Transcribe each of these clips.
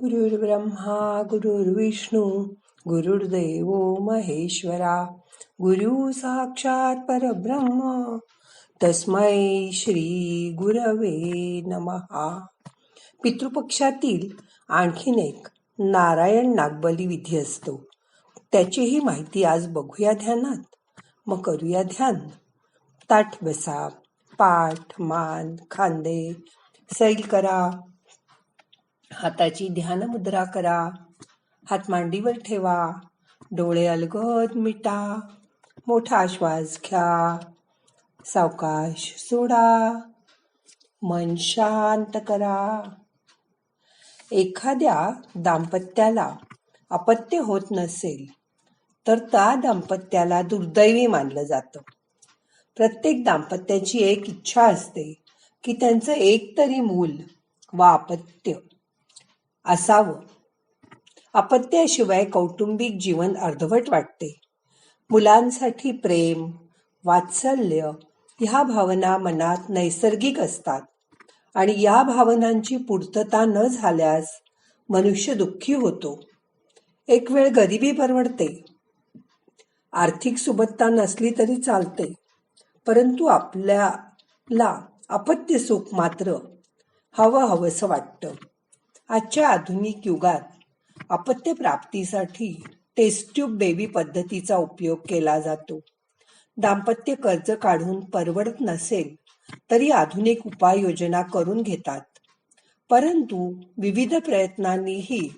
गुरुर्ब्रह्मा गुरुर्विष्णू गुरुर्देव महेश्वरा गुरु साक्षात परब्रह्म तस्मै श्री गुरवे नमहा. पितृपक्षातील आणखीन एक नारायण नागबली विधी असतो. त्याचीही माहिती आज बघूया ध्यानात. मग करूया ध्यान. ताठ बसा, पाठ मान खांदे सैल करा. हाताची ध्यान मुद्रा करा. हात मांडीवर ठेवा. डोळे अलगद मिटा. मोठा श्वास घ्या. सावकाश सोडा. मन शांत करा. एखाद्या दाम्पत्याला अपत्य होत नसेल तर त्या दाम्पत्याला दुर्दैवी मानलं जातं. प्रत्येक दाम्पत्याची एक इच्छा असते की त्यांचं एक तरी मूल वा अपत्य असावं. अपत्याशिवाय कौटुंबिक जीवन अर्धवट वाटते. मुलांसाठी प्रेम, वात्सल्य ह्या भावना मनात नैसर्गिक असतात आणि या भावनांची पूर्तता न झाल्यास मनुष्य दुःखी होतो. एक वेळ गरिबी परवडते. आर्थिक सुबत्ता नसली तरी चालते, परंतु आपल्याला अपत्य सुख मात्र हवंसं वाटतं. आजच्या आधुनिक युगात अपत्य प्राप्तीसाठी टेस्ट ट्यूब बेबी पद्धतीचा उपयोग केला जातो. दाम्पत्य कर्ज काढून परवडत नसेल तरी आधुनिक उपाययोजना करून घेतात. परंतु विविध प्रयत्नांनीही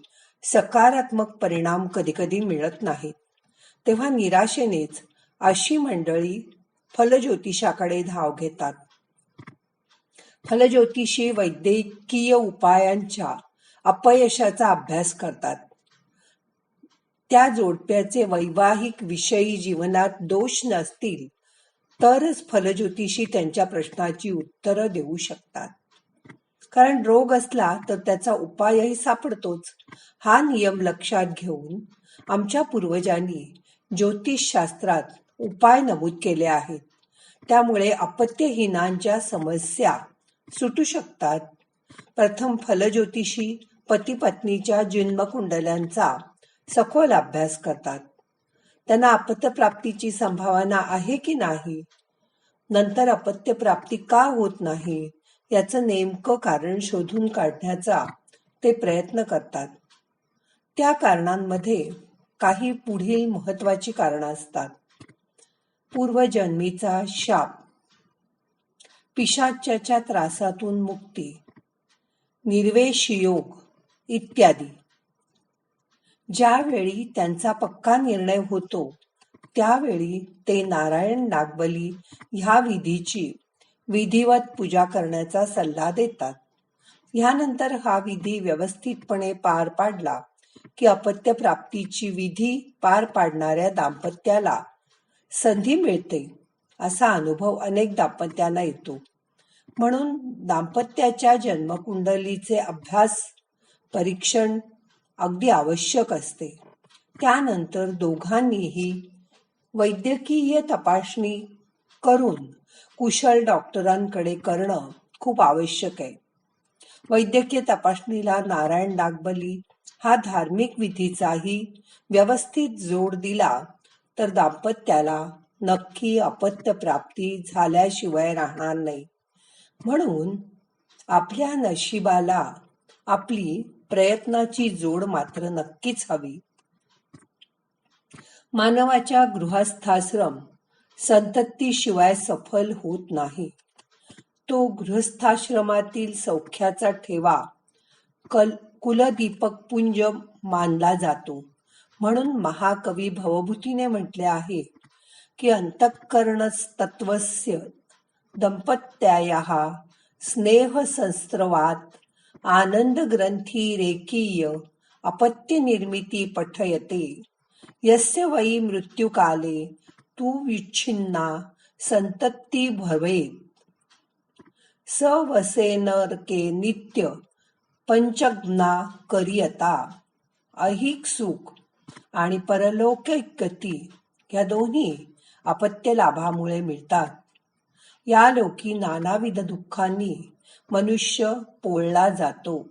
सकारात्मक परिणाम कधीकधी मिळत नाहीत. तेव्हा निराशेनेच अशी मंडळी फलज्योतिषाकडे धाव घेतात. फलज्योतिषी वैद्यकीय उपायांच्या अपयशाचा अभ्यास करतात. त्या जोडप्याचे वैवाहिक विषयी जीवनात दोष नसतील तरच फलज्योतिषी त्यांच्या प्रश्नाची उत्तरं देऊ शकतात. कारण रोग असला तर त्याचा उपायही सापडतोच. हा नियम लक्षात घेऊन आमच्या पूर्वजांनी ज्योतिषशास्त्रात उपाय नमूद केले आहेत. त्यामुळे अपत्यहीनांच्या समस्या सुटू शकतात. प्रथम फलज्योतिषी पती पत्नीच्या जन्मकुंडल्यांचा सखोल अभ्यास करतात. त्यांना अपत्य प्राप्तीची संभावना आहे की नाही, नंतर अपत्य प्राप्ती का होत नाही याचं नेमकं कारण शोधून काढण्याचा ते प्रयत्न करतात. त्या कारणांमध्ये काही पुढील महत्वाची कारणं असतात. पूर्वजन्मीचा शाप, पिशाच्याच्या त्रासातून मुक्ती, निर्वेश योग इत्यादी. ज्यावेळी त्यांचा पक्का निर्णय होतो त्यावेळी ते नारायण नागबली ह्या विधीची विधिवत पूजा करण्याचा सल्ला देतात. ह्यानंतर हा विधी व्यवस्थितपणे पार पाडला की अपत्य प्राप्तीची विधी पार पाडणाऱ्या दाम्पत्याला संधी मिळते असा अनुभव अनेक दाम्पत्यांना येतो. म्हणून दाम्पत्याच्या जन्मकुंडलीचे अभ्यास परीक्षण अगदी आवश्यक असते. त्यानंतर दोघांनीही वैद्यकीय तपासणी करून कुशल डॉक्टरांकडे करणं खूप आवश्यक आहे. वैद्यकीय तपासणीला नारायण नागबली हा धार्मिक विधीचाही व्यवस्थित जोड दिला तर दाम्पत्याला नक्की अपत्य प्राप्ती झाल्याशिवाय राहणार नाही. म्हणून आपल्या नशिबाला आपली प्रयत्नाची जोड मात्र नक्कीच हवी. मानवाच्या गृहस्थाश्रम संततीशिवाय सफल होत नाही. तो गृहस्थाश्रमातील सौख्याचा ठेवा कुलदीपक पुंज मानला जातो. म्हणून महाकवी भवभूतीने म्हटले आहे की अंतःकरणस्तत्त्वस्य दंपत्यायाः स्नेह संस्रवात आनंद ग्रंथी रेकीय अपत्य निर्मिती पठयते यस्य वै मृत्युकाले तू विच्छिन्ना संतती भवेत् स वसे नरके नित्य पंचग्ना करियता. ऐहिक सुख आणि परलौकिक गती या दोन्ही अपत्य लाभामुळे मिळतात. या लोकी नानाविध दुःखांनी मनुष्य पोळला जातो.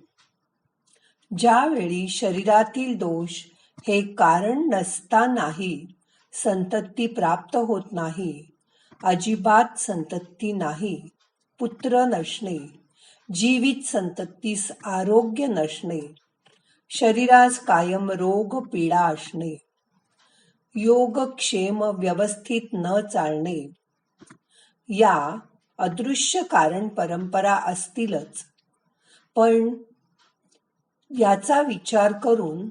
ज्यावेळी शरीरातील दोष हे कारण नसता नाही, संतती प्राप्त होत नाही, अजिबात संतती नाही, पुत्र नसणे, जीवित संततीस आरोग्य नसणे, शरीरास कायम रोग पीडा असणे, योगक्षेम व्यवस्थित न चालणे, या अदृश्य कारण परंपरा असतीलच. पण याचा विचार करून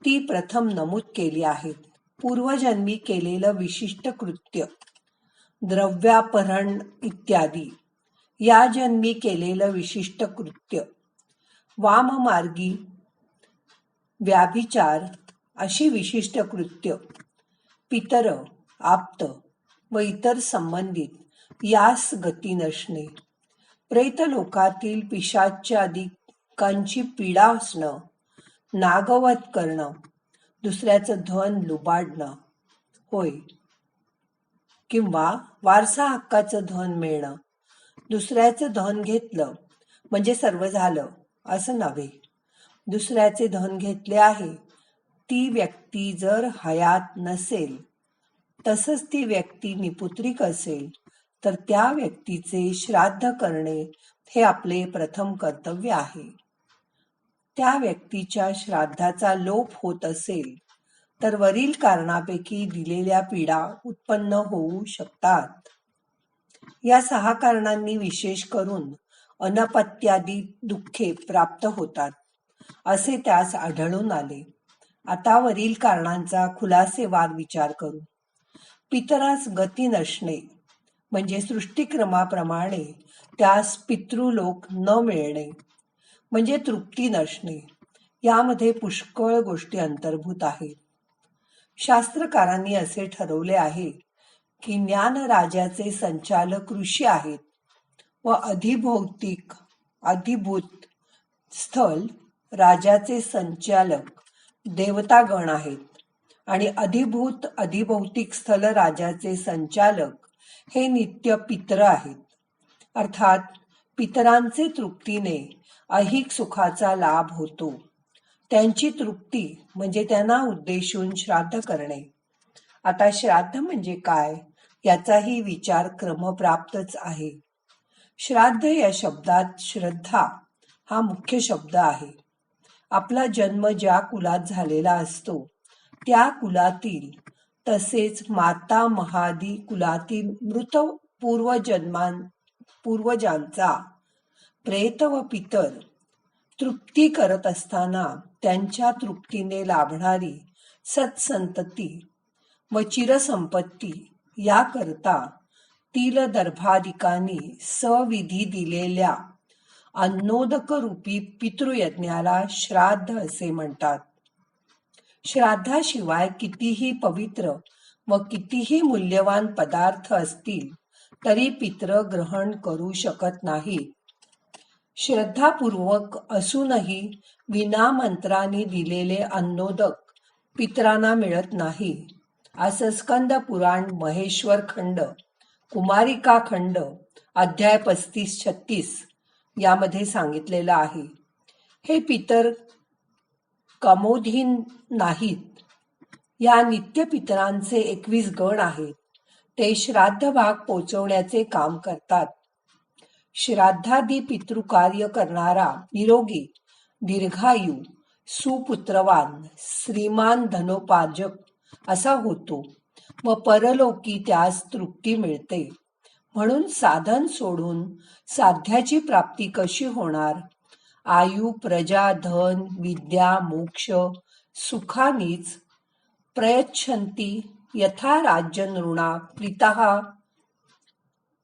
ती प्रथम नमूद केली आहेत. पूर्वजन्मी केलेलं विशिष्ट कृत्य, द्रव्यापहरण इत्यादी, या जन्मी केलेलं विशिष्ट कृत्य, वाममार्गी व्याभिचार अशी विशिष्ट कृत्य, पितर, आप्त व इतर संबंधित यास गती नसणे, प्रेतलोकातील पिशाच्यादिकांची पीडा असणं, नागवध करणं, दुसऱ्याचं धन लुबाडणं होय, किंवा वारसा हक्काचं धन मिळणं, दुसऱ्याचं धन घेतलं म्हणजे सर्व झालं असं नव्हे. दुसऱ्याचे धन घेतले आहे, ती व्यक्ती जर हयात नसेल, तसंच ती व्यक्ती निपुत्रिक असेल, तर त्या व्यक्तीचे श्राद्ध करणे हे आपले प्रथम कर्तव्य आहे. त्या व्यक्तीच्या श्राद्धाचा लोप होत असेल तर वरील कारणापैकी दिलेल्या पीडा उत्पन्न होऊ शकतात. या 6 कारणांनी विशेष करून अनपत्यादी दुःखे प्राप्त होतात असे त्यास आढळून आले. आता वरील कारणांचा खुलासेवार विचार करू. पितरास गती नसणे म्हणजे सृष्टिक्रमाप्रमाणे त्यास पितृलोक न मिळणे, म्हणजे तृप्ती नसणे. यामध्ये पुष्कळ गोष्टी अंतर्भूत आहेत. शास्त्रकारांनी असे ठरवले आहे की ज्ञानराजाचे संचालक ऋषी आहेत व अधिभूत स्थल राजाचे संचालक देवतागण आहेत आणि अधिभौतिक स्थल राजाचे संचालक हे नित्य पितर आहेत. अर्थात पितरांचे तृप्तीने ऐहिक सुखाचा लाभ होतो. त्यांची तृप्ती म्हणजे त्यांना उद्देशून श्राद्ध करणे. आता श्राद्ध म्हणजे काय याचाही विचार क्रमप्राप्तच आहे. श्राद्ध या शब्दात श्रद्धा हा मुख्य शब्द आहे. आपला जन्म ज्या कुलात झालेला असतो त्या कुलातील तसेच माता महादी कुलातील मृत पूर्वजांचा प्रेत व पितर तृप्ती करत असताना त्यांच्या तृप्तीने लाभणारी सत्संतती व चिरसंपत्ती याकरता तिलदर्भादिकांनी सविधी दिलेल्या अन्नोदक रूपी पितृयज्ञाला श्राद्ध असे म्हणतात. श्राद्धाशिवाय कितीही पवित्र व कितीही मूल्यवान पदार्थ असतील तरी पितर ग्रहण करू शकत नाहीत. श्रद्धापूर्वक असूनही विनामंत्राने दिलेले अन्नोदक पितरांना मिळत नाही, असं स्कंद पुराण महेश्वर खंड, कुमारिका खंड, अध्याय 35-36 यामध्ये सांगितलेलं आहे. हे पितर कमोधीन नाहीत. या नित्य पितरांचे 21 गण आहेत. ते श्राद्ध भाग पोचवण्याचे काम करतात. श्राद्धादी पितृकार्य करणारा निरोगी, दीर्घायू, सुपुत्रवान, श्रीमान धनोपार्जक असा होतो व परलोकी त्यास तृप्ती मिळते. म्हणून साधन सोडून साध्याची प्राप्ती कशी होणार? आयु, प्रजा, धन, विद्या, मोक्ष सुखानीच प्रयच्छन्ति यथा राज्य नृणा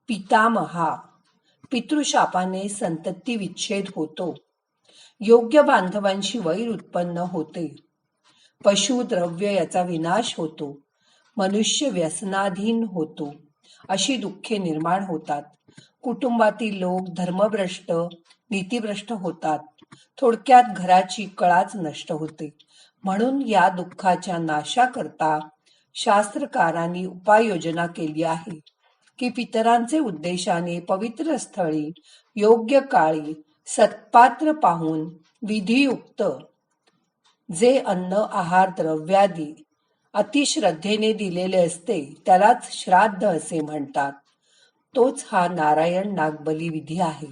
पितामहा. पितृशापाने संतती विच्छेद होतो. योग्य बांधवांशी वैर उत्पन्न होते. पशु, द्रव्य याचा विनाश होतो. मनुष्य व्यसनाधीन होतो. अशी दुःखे निर्माण होतात. कुटुंबातील लोक धर्मभ्रष्ट, नीतिभ्रष्ट होतात. थोडक्यात घराची कळाच नष्ट होते. म्हणून या दुःखाच्या नाशाकरता शास्त्रकारांनी उपाययोजना केली आहे की पितरांचे उद्देशाने पवित्र स्थळी योग्य काळी सत्पात्र पाहून विधियुक्त जे अन्न आहार द्रव्यादी अतिश्रद्धेने दिलेले असते त्यालाच श्राद्ध असे म्हणतात. तोच हा नारायण नागबली विधी आहे.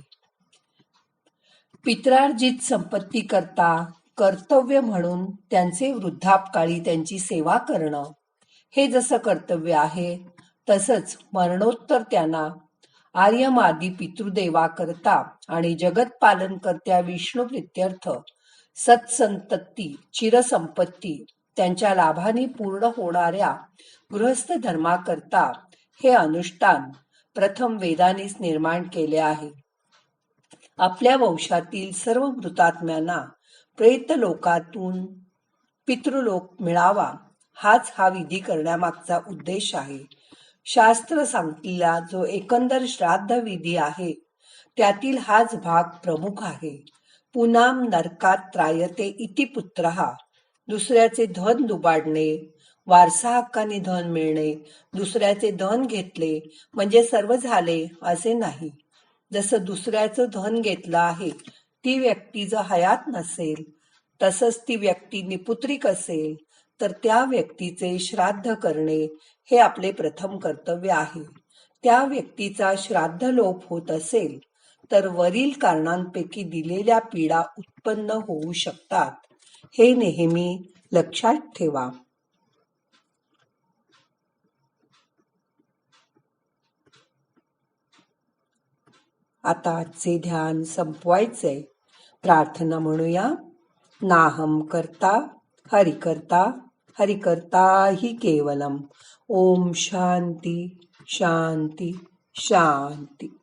पित्रार्जित संपत्ती करता कर्तव्य म्हणून त्यांचे वृद्धापकाळी त्यांची सेवा करणं हे जसं कर्तव्य आहे, तसंच मरणोत्तर त्यांना आर्यमादी पितृदेवा करता आणि जगत पालन करत्या विष्णू प्रित्यर्थ सत्संतती चिरसंपत्ती त्यांच्या लाभाने पूर्ण होणाऱ्या गृहस्थ धर्माकरता हे अनुष्ठान प्रथम वेदांनीच निर्माण केले आहे. आपल्या वंशातील सर्व मृतात्म्यांना प्रेतलोकातून पितृलोक मिळावा हाच हा विधी करण्यामागचा उद्देश आहे. शास्त्र सांगलेला जो एकंदर श्राद्ध विधी आहे त्यातील हाच भाग प्रमुख आहे. पुनाम नरकात त्रायते इति पुत्रहा, दुसऱ्याचे धन दुबाडणे, वारसा हक्काने धन मिळणे, दुसऱ्याचे धन घेतले म्हणजे सर्व झाले असे नाही. जसं दुसऱ्याचं धन घेतलं आहे ती व्यक्ती जर हयात नसेल, तसंच ती व्यक्ती निपुत्रिक असेल तर त्या व्यक्तीचे श्राद्ध करणे हे आपले प्रथम कर्तव्य आहे. त्या व्यक्तीचा श्राद्ध लोप होत असेल तर वरील कारणांपैकी दिलेल्या पीडा उत्पन्न होऊ शकतात. हे नेहमी लक्षात ठेवा. आता आजचे ध्यान संपवायचे. प्रार्थना म्हणूया. नाहम करता हरिकर्ता हरिकर्ता हि केवलम. ओम शांती शांती शांती.